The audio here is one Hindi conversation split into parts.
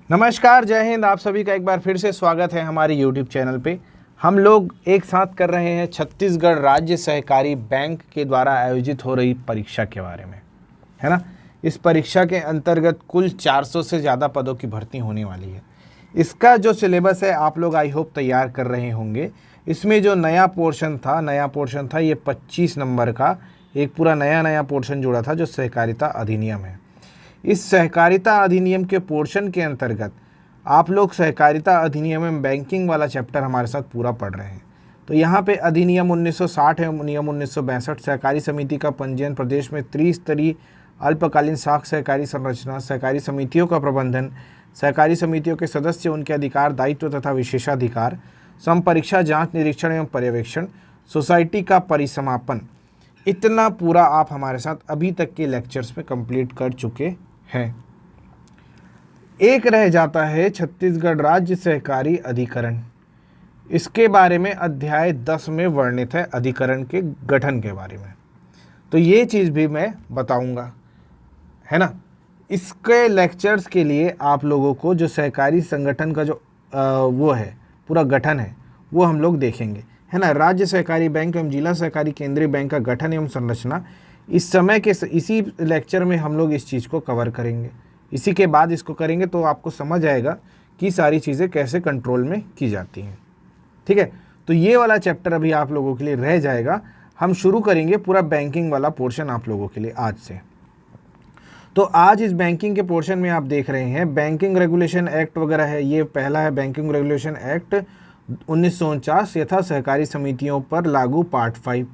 नमस्कार, जय हिंद। आप सभी का एक बार फिर से स्वागत है हमारे YouTube चैनल पे। हम लोग एक साथ कर रहे हैं छत्तीसगढ़ राज्य सहकारी बैंक के द्वारा आयोजित हो रही परीक्षा के बारे में, है ना। इस परीक्षा के अंतर्गत कुल 400 से ज़्यादा पदों की भर्ती होने वाली है। इसका जो सिलेबस है आप लोग आई होप तैयार कर रहे होंगे। इसमें जो नया पोर्शन था ये 25 नंबर का एक पूरा नया पोर्शन जुड़ा था, जो सहकारिता अधिनियम है। इस सहकारिता अधिनियम के पोर्शन के अंतर्गत आप लोग सहकारिता अधिनियम में बैंकिंग वाला चैप्टर हमारे साथ पूरा पढ़ रहे हैं। तो यहाँ पे अधिनियम 1960 है, नियम 1962, सहकारी समिति का पंजीयन, प्रदेश में त्रिस्तरीय अल्पकालीन साख सहकारी संरचना, सहकारी समितियों का प्रबंधन, सहकारी समितियों के सदस्य, उनके अधिकार, दायित्व तथा विशेषाधिकार, संपरीक्षा, जांच, निरीक्षण एवं पर्यवेक्षण, सोसाइटी का परिसमापन, इतना पूरा आप हमारे साथ अभी तक के लेक्चर्स में कंप्लीट कर चुके हैं। एक रह जाता है छत्तीसगढ़ राज्य सहकारी अधिकरण। इसके बारे में अध्याय 10 में वर्णित है अधिकरण के गठन के बारे में। तो ये चीज़ भी मैं बताऊंगा, है ना। इसके लेक्चर्स के लिए आप लोगों को जो सहकारी संगठन का जो वो है पूरा गठन है वो हम लोग देखेंगे, है ना। राज्य सहकारी बैंक एवं जिला सहकारी केंद्रीय बैंक का गठन एवं संरचना, इस समय के इसी लेक्चर में हम लोग इस चीज़ को कवर करेंगे। इसी के बाद इसको करेंगे तो आपको समझ आएगा कि सारी चीज़ें कैसे कंट्रोल में की जाती हैं, ठीक है। तो ये वाला चैप्टर अभी आप लोगों के लिए रह जाएगा। हम शुरू करेंगे पूरा बैंकिंग वाला पोर्शन आप लोगों के लिए आज से। तो आज इस बैंकिंग के पोर्शन में आप देख रहे हैं बैंकिंग रेगुलेशन एक्ट वगैरह है। ये पहला है बैंकिंग रेगुलेशन एक्ट 1949 यथा सहकारी समितियों पर लागू पार्ट 5।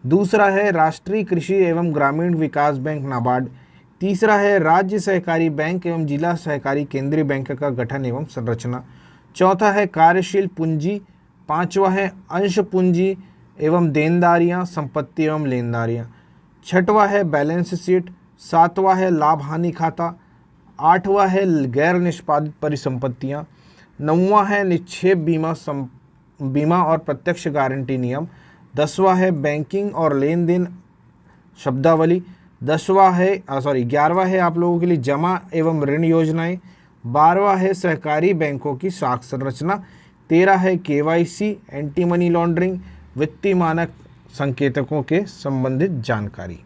दूसरा है राष्ट्रीय कृषि एवं ग्रामीण विकास बैंक नाबार्ड। तीसरा है राज्य सहकारी बैंक एवं जिला सहकारी केंद्रीय बैंक का गठन एवं संरचना। चौथा है कार्यशील पूंजी। पांचवा है अंश पूंजी एवं देनदारियां, संपत्ति एवं लेनदारियां। छठवां है बैलेंस शीट। सातवां है लाभ हानि खाता। आठवां है गैर निष्पादित परिसंपत्तियां। नौवां है निक्षेप बीमा और प्रत्यक्ष गारंटी नियम। 10वां है बैंकिंग और लेन देन शब्दावली। 11वां है आप लोगों के लिए जमा एवं ऋण योजनाएं। 12वां है सहकारी बैंकों की साख संरचना। 13 है KYC, एंटी मनी लॉन्ड्रिंग, वित्तीय मानक संकेतकों के संबंधित जानकारी,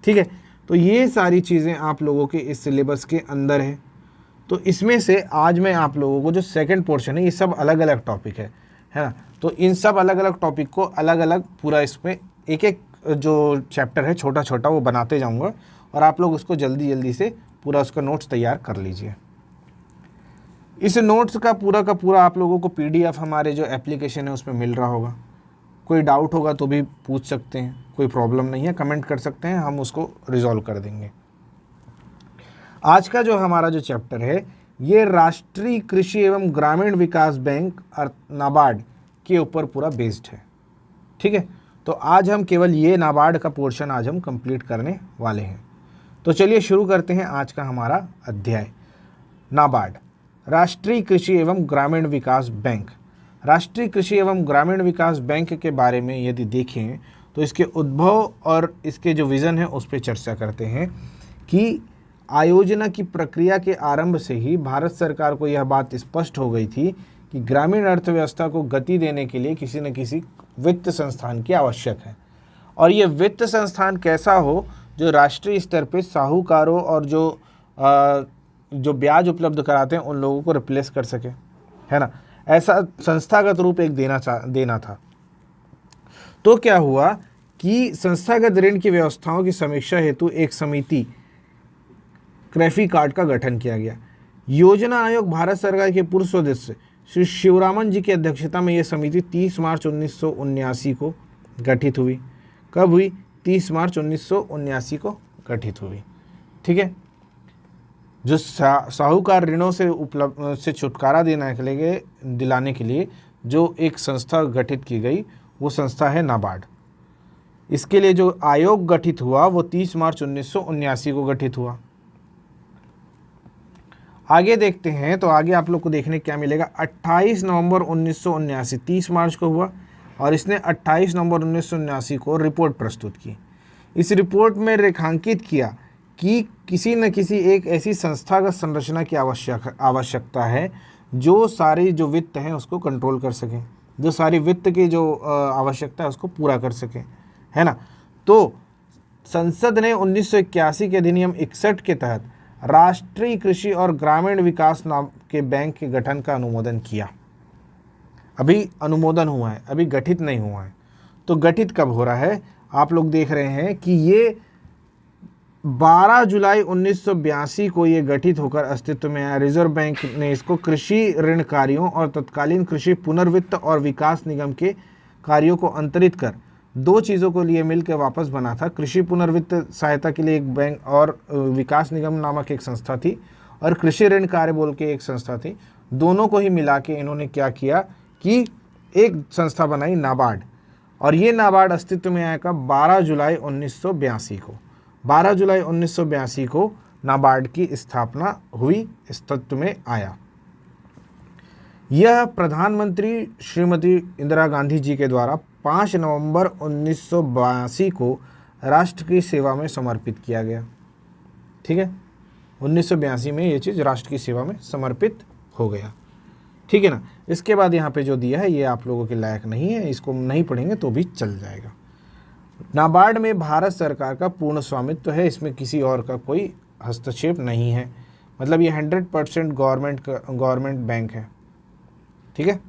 ठीक है। तो ये सारी चीज़ें आप लोगों के इस सिलेबस के अंदर है। तो इसमें से आज मैं आप लोगों को जो सेकंड पोर्शन है, ये सब अलग अलग टॉपिक है ना। तो इन सब अलग अलग टॉपिक को अलग अलग पूरा इसमें एक एक जो चैप्टर है छोटा छोटा वो बनाते जाऊंगा, और आप लोग उसको जल्दी जल्दी से पूरा उसका नोट्स तैयार कर लीजिए। इस नोट्स का पूरा आप लोगों को PDF हमारे जो एप्लीकेशन है उसमें मिल रहा होगा। कोई डाउट होगा तो भी पूछ सकते हैं, कोई प्रॉब्लम नहीं है, कमेंट कर सकते हैं, हम उसको रिजॉल्व कर देंगे। आज का जो हमारा जो चैप्टर है ये राष्ट्रीय कृषि एवं ग्रामीण विकास बैंक नाबार्ड के ऊपर पूरा बेस्ड है, ठीक है। तो आज हम केवल ये नाबार्ड का पोर्शन आज हम कंप्लीट करने वाले हैं। तो चलिए शुरू करते हैं आज का हमारा अध्याय। नाबार्ड, राष्ट्रीय कृषि एवं ग्रामीण विकास बैंक। राष्ट्रीय कृषि एवं ग्रामीण विकास बैंक के बारे में यदि देखें तो इसके उद्भव और इसके जो विज़न है उस पर चर्चा करते हैं कि आयोजना की प्रक्रिया के आरंभ से ही भारत सरकार को यह बात स्पष्ट हो गई थी कि ग्रामीण अर्थव्यवस्था को गति देने के लिए किसी न किसी वित्त संस्थान की आवश्यक है, और ये वित्त संस्थान कैसा हो जो राष्ट्रीय स्तर पे साहूकारों और जो ब्याज उपलब्ध कराते हैं उन लोगों को रिप्लेस कर सके, है ना। ऐसा संस्थागत रूप एक देना था। तो क्या हुआ कि संस्थागत ऋण की व्यवस्थाओं की समीक्षा हेतु एक समिति क्रेफी कार्ड का गठन किया गया। योजना आयोग भारत सरकार के पूर्व सदस्य श्री शिवरामन जी की अध्यक्षता में यह समिति 30 मार्च 1979 को गठित हुई। कब हुई? 30 मार्च 1979 को गठित हुई, ठीक है। जो साहूकार ऋणों से छुटकारा दिलाने के लिए जो एक संस्था गठित की गई वो संस्था है नाबार्ड। इसके लिए जो आयोग गठित हुआ वो 30 मार्च 1979 को गठित हुआ। आगे देखते हैं तो आगे आप लोग को देखने क्या मिलेगा। 28 नवंबर 1979, 30 मार्च को हुआ, और इसने 28 नवंबर 1979 को रिपोर्ट प्रस्तुत की। इस रिपोर्ट में रेखांकित किया कि किसी न किसी एक ऐसी संस्थागत संरचना की आवश्यकता है जो सारी जो वित्त है उसको कंट्रोल कर सके, जो सारी वित्त की जो आवश्यकता है उसको पूरा कर सके, है ना। तो संसद ने 1981 के अधिनियम 61 के तहत राष्ट्रीय कृषि और ग्रामीण विकास नाम के बैंक के गठन का अनुमोदन किया। अभी अनुमोदन हुआ है, अभी गठित नहीं हुआ है। तो गठित कब हो रहा है, आप लोग देख रहे हैं कि ये 12 जुलाई 1982 को ये गठित होकर अस्तित्व में आया। रिजर्व बैंक ने इसको कृषि ऋण कार्यों और तत्कालीन कृषि पुनर्वित्त और विकास निगम के कार्यों को अंतरित कर दो चीज़ों को लिए मिलकर वापस बना था। कृषि पुनर्वित्त सहायता के लिए एक बैंक और विकास निगम नामक एक संस्था थी, और कृषि ऋण कार्य बोल के एक संस्था थी। दोनों को ही मिला के इन्होंने क्या किया कि एक संस्था बनाई, नाबार्ड। और ये नाबार्ड अस्तित्व में आया कब, 12 जुलाई 1982 को। 12 जुलाई 1982 को नाबार्ड की स्थापना हुई, अस्तित्व में आया। यह प्रधानमंत्री श्रीमती इंदिरा गांधी जी के द्वारा 5 नवंबर 1982 को राष्ट्र की सेवा में समर्पित किया गया। ठीक है, 1982 में ये चीज़ राष्ट्र की सेवा में समर्पित हो गया। ठीक है ना। इसके बाद यहाँ पे जो दिया है ये आप लोगों के लायक नहीं है, इसको नहीं पढ़ेंगे तो भी चल जाएगा। नाबार्ड में भारत सरकार का पूर्ण स्वामित्व है, इसमें किसी और का कोई हस्तक्षेप नहीं है। मतलब ये 100% गवर्नमेंट बैंक है। ठीक है।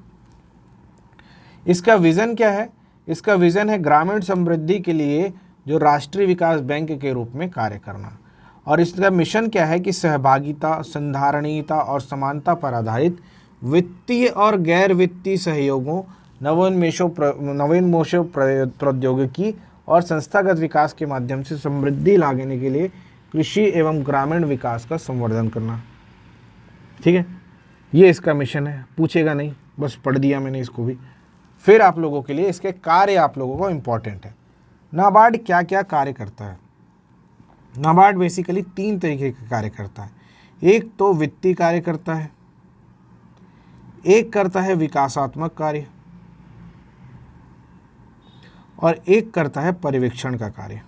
इसका विज़न क्या है, इसका विज़न है ग्रामीण समृद्धि के लिए जो राष्ट्रीय विकास बैंक के रूप में कार्य करना। और इसका मिशन क्या है कि सहभागिता, संधारणीयता और समानता पर आधारित वित्तीय और गैर वित्तीय सहयोगों, नवोन्मेषों प्रौद्योगिकी और संस्थागत विकास के माध्यम से समृद्धि लाने के लिए कृषि एवं ग्रामीण विकास का संवर्धन करना। ठीक है, ये इसका मिशन है। पूछेगा नहीं, बस पढ़ दिया मैंने इसको भी। फिर आप लोगों के लिए इसके कार्य आप लोगों को इम्पॉर्टेंट है। नाबार्ड क्या क्या कार्य करता है। नाबार्ड बेसिकली 3 तरीके के कार्य करता है। एक तो वित्तीय कार्य करता है, एक करता है विकासात्मक कार्य, और एक करता है पर्यवेक्षण का कार्य।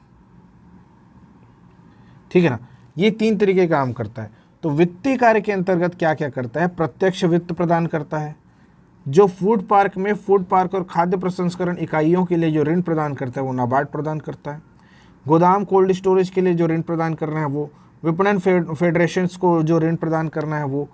ठीक है ना। ये 3 तरीके का काम करता है। तो वित्तीय कार्य के अंतर्गत क्या क्या करता है, प्रत्यक्ष वित्त प्रदान करता है। जो फूड पार्क और खाद्य प्रसंस्करण इकाइयों के लिए जो ऋण प्रदान करता है वो नाबार्ड प्रदान करता है। गोदाम कोल्ड स्टोरेज के लिए जो ऋण प्रदान करना है वो, विपणन फेडरेशंस को जो ऋण प्रदान करना है वो,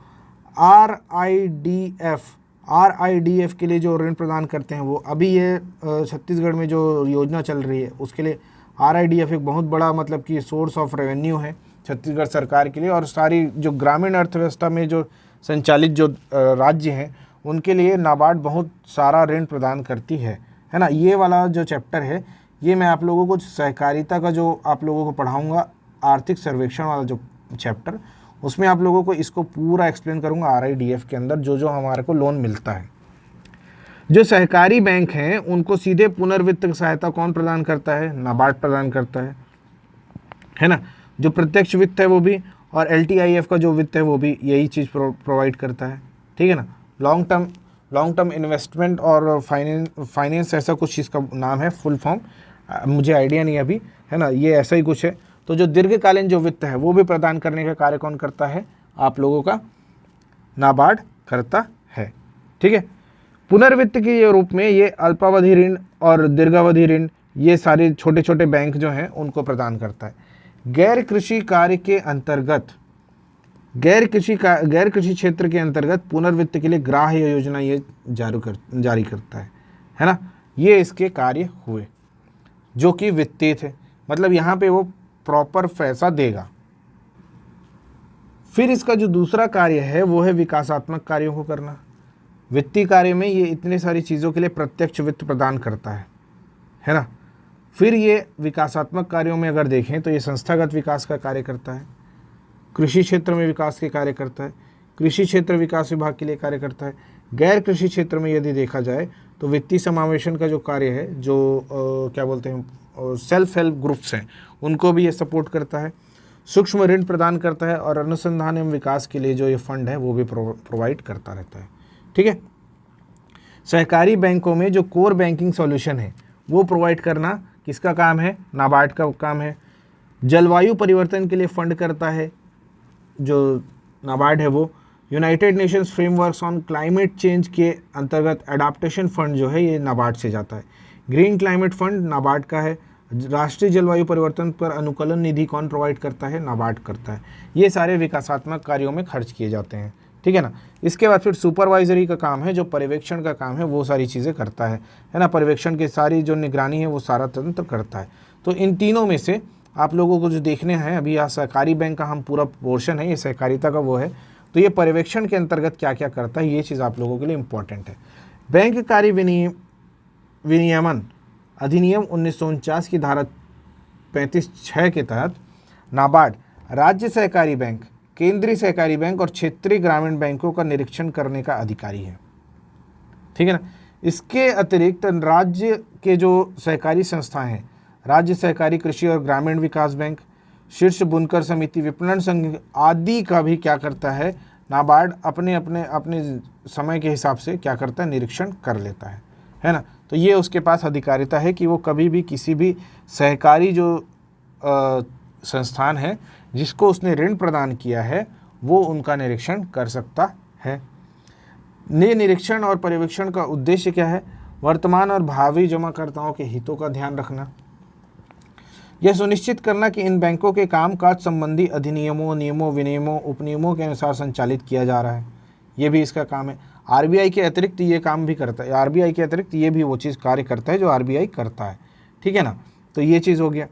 RIDF के लिए जो ऋण प्रदान करते हैं वो। अभी ये छत्तीसगढ़ में जो योजना चल रही है उसके लिए RIDF एक बहुत बड़ा मतलब कि सोर्स ऑफ रेवेन्यू है छत्तीसगढ़ सरकार के लिए। और सारी जो ग्रामीण अर्थव्यवस्था में जो संचालित जो राज्य हैं उनके लिए नाबार्ड बहुत सारा ऋण प्रदान करती है ना। ये वाला जो चैप्टर है ये मैं आप लोगों को सहकारिता का जो आप लोगों को पढ़ाऊँगा, आर्थिक सर्वेक्षण वाला जो चैप्टर, उसमें आप लोगों को इसको पूरा एक्सप्लेन करूंगा। RIDF के अंदर जो जो हमारे को लोन मिलता है। जो सहकारी बैंक हैं उनको सीधे पुनर्वित्त सहायता कौन प्रदान करता है, नाबार्ड प्रदान करता है ना। जो प्रत्यक्ष वित्त है वो भी, और LTIF का जो वित्त है वो भी यही चीज़ प्रोवाइड करता है। ठीक है ना। लॉन्ग टर्म इन्वेस्टमेंट और फाइनेंस ऐसा कुछ इसका नाम है, फुल फॉर्म मुझे आइडिया नहीं अभी, है ना। ये ऐसा ही कुछ है। तो जो दीर्घकालीन जो वित्त है वो भी प्रदान करने का कार्य कौन करता है, आप लोगों का नाबार्ड करता है। ठीक है। पुनर्वित्त के रूप में ये अल्पावधि ऋण और दीर्घावधि ऋण ये सारे छोटे छोटे बैंक जो हैं उनको प्रदान करता है। गैर कृषि कार्य के अंतर्गत, गैर कृषि क्षेत्र के अंतर्गत पुनर्वित्त के लिए ग्राह्य योजना ये जारी करता है ना। ये इसके कार्य हुए जो कि वित्तीय थे, मतलब यहाँ पे वो प्रॉपर पैसा देगा। फिर इसका जो दूसरा कार्य है वो है विकासात्मक कार्यों को करना। वित्तीय कार्य में ये इतने सारी चीज़ों के लिए प्रत्यक्ष वित्त प्रदान करता है ना। फिर ये विकासात्मक कार्यों में अगर देखें तो ये संस्थागत विकास का कार्य करता है, कृषि क्षेत्र में विकास के कार्य करता है, कृषि क्षेत्र विकास विभाग के लिए कार्य करता है। गैर कृषि क्षेत्र में यदि देखा जाए तो वित्तीय समावेशन का जो कार्य है, जो क्या बोलते हैं सेल्फ हेल्प ग्रुप्स हैं, उनको भी ये सपोर्ट करता है। सूक्ष्म ऋण प्रदान करता है, और अनुसंधान एवं विकास के लिए जो ये फंड है वो भी प्रोवाइड करता रहता है। ठीक है। सहकारी बैंकों में जो कोर बैंकिंग सॉल्यूशन है वो प्रोवाइड करना किसका काम है, नाबार्ड का काम है। जलवायु परिवर्तन के लिए फंड करता है जो नाबार्ड है वो। United Nations frameworks on climate change के अंतर्गत एडाप्टेशन फंड जो है ये नाबार्ड से जाता है। ग्रीन क्लाइमेट फंड नाबार्ड का है। राष्ट्रीय जलवायु परिवर्तन पर अनुकूलन निधि कौन प्रोवाइड करता है? नाबार्ड करता है। ये सारे विकासात्मक कार्यों में खर्च किए जाते हैं, ठीक है ना। इसके बाद फिर सुपरवाइजरी का काम है, जो पर्यवेक्षण का काम है वो सारी चीज़ें करता है ना। पर्यवेक्षण की सारी जो निगरानी है वो सारा तंत्र करता है। तो इन तीनों में से आप लोगों को जो देखने हैं, अभी यहाँ सहकारी बैंक का हम पूरा पोर्शन है, ये सहकारिता का वो है, तो ये पर्यवेक्षण के अंतर्गत क्या क्या करता है ये चीज़ आप लोगों के लिए इम्पॉर्टेंट है। बैंक कार्य विनियमन अधिनियम 1949 की धारा 35(6) के तहत नाबार्ड राज्य सहकारी बैंक, केंद्रीय सहकारी बैंक और क्षेत्रीय ग्रामीण बैंकों का निरीक्षण करने का अधिकारी है, ठीक है ना। इसके अतिरिक्त राज्य के जो सहकारी संस्थाएं हैं, राज्य सहकारी कृषि और ग्रामीण विकास बैंक, शीर्ष बुनकर समिति, विपणन संघ आदि का भी क्या करता है? नाबार्ड अपने समय के हिसाब से क्या करता है? निरीक्षण कर लेता है ना। तो ये उसके पास अधिकारिता है कि वो कभी भी किसी भी सहकारी जो संस्थान है जिसको उसने ऋण प्रदान किया है वो उनका निरीक्षण कर सकता है। निरीक्षण और पर्यवेक्षण का उद्देश्य क्या है? वर्तमान और भावी जमाकर्ताओं के हितों का ध्यान रखना, यह सुनिश्चित करना कि इन बैंकों के कामकाज संबंधी अधिनियमों, नियमों, विनियमों, उपनियमों के अनुसार संचालित किया जा रहा है, ये भी इसका काम है। आरबीआई के अतिरिक्त ये काम भी करता है, आरबीआई के अतिरिक्त ये भी वो चीज़ कार्य करता है जो आरबीआई करता है, ठीक है ना। तो ये चीज़ हो गया।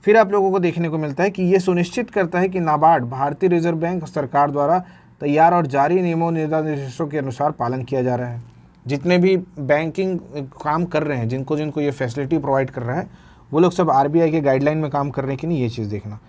फिर आप लोगों को देखने को मिलता है कि ये सुनिश्चित करता है कि नाबार्ड भारतीय रिजर्व बैंक सरकार द्वारा तैयार और जारी नियमों, निर्देशों के अनुसार पालन किया जा रहा है। जितने भी बैंकिंग काम कर रहे हैं, जिनको जिनको ये फैसिलिटी प्रोवाइड कर रहा है, वो लोग सब आरबीआई के गाइडलाइन में काम कर रहे हैं कि नहीं, ये चीज़ देखना।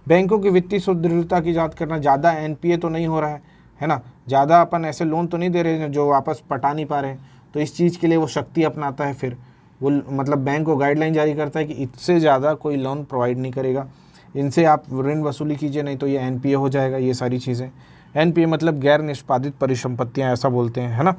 बैंकों की वित्तीय सुदृढ़ता की जांच करना, ज़्यादा एनपीए तो नहीं हो रहा है ना, ज़्यादा अपन ऐसे लोन तो नहीं दे रहे हैं जो वापस पटा नहीं पा रहे हैं, तो इस चीज़ के लिए वो शक्ति अपनाता है। फिर वो मतलब बैंक को गाइडलाइन जारी करता है कि इससे ज़्यादा कोई लोन प्रोवाइड नहीं करेगा, इनसे आप ऋण वसूली कीजिए, नहीं तो ये एनपीए हो जाएगा। ये सारी चीज़ें, एनपीए मतलब गैर निष्पादित परिसंपत्तियाँ ऐसा बोलते हैं, है ना।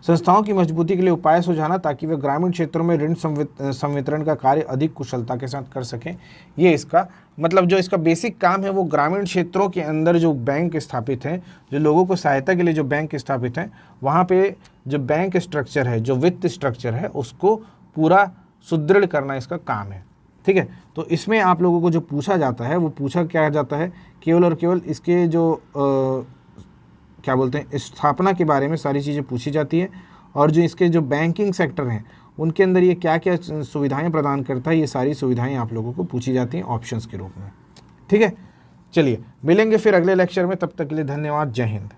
संस्थाओं की मजबूती के लिए उपाय सुझाना ताकि वे ग्रामीण क्षेत्रों में ऋण संवितरण का कार्य अधिक कुशलता के साथ कर सकें। ये इसका मतलब जो इसका बेसिक काम है वो ग्रामीण क्षेत्रों के अंदर जो बैंक स्थापित हैं, जो लोगों को सहायता के लिए जो बैंक स्थापित हैं, वहाँ पे जो बैंक स्ट्रक्चर है, जो वित्त स्ट्रक्चर है, उसको पूरा सुदृढ़ करना इसका काम है, ठीक है। तो इसमें आप लोगों को जो पूछा जाता है वो पूछा क्या जाता है? केवल और केवल इसके जो क्या बोलते हैं स्थापना के बारे में सारी चीज़ें पूछी जाती है, और जो इसके जो बैंकिंग सेक्टर हैं उनके अंदर ये क्या क्या सुविधाएं प्रदान करता है, ये सारी सुविधाएं आप लोगों को पूछी जाती हैं ऑप्शंस के रूप में, ठीक है। चलिए मिलेंगे फिर अगले लेक्चर में, तब तक के लिए धन्यवाद, जय हिंद।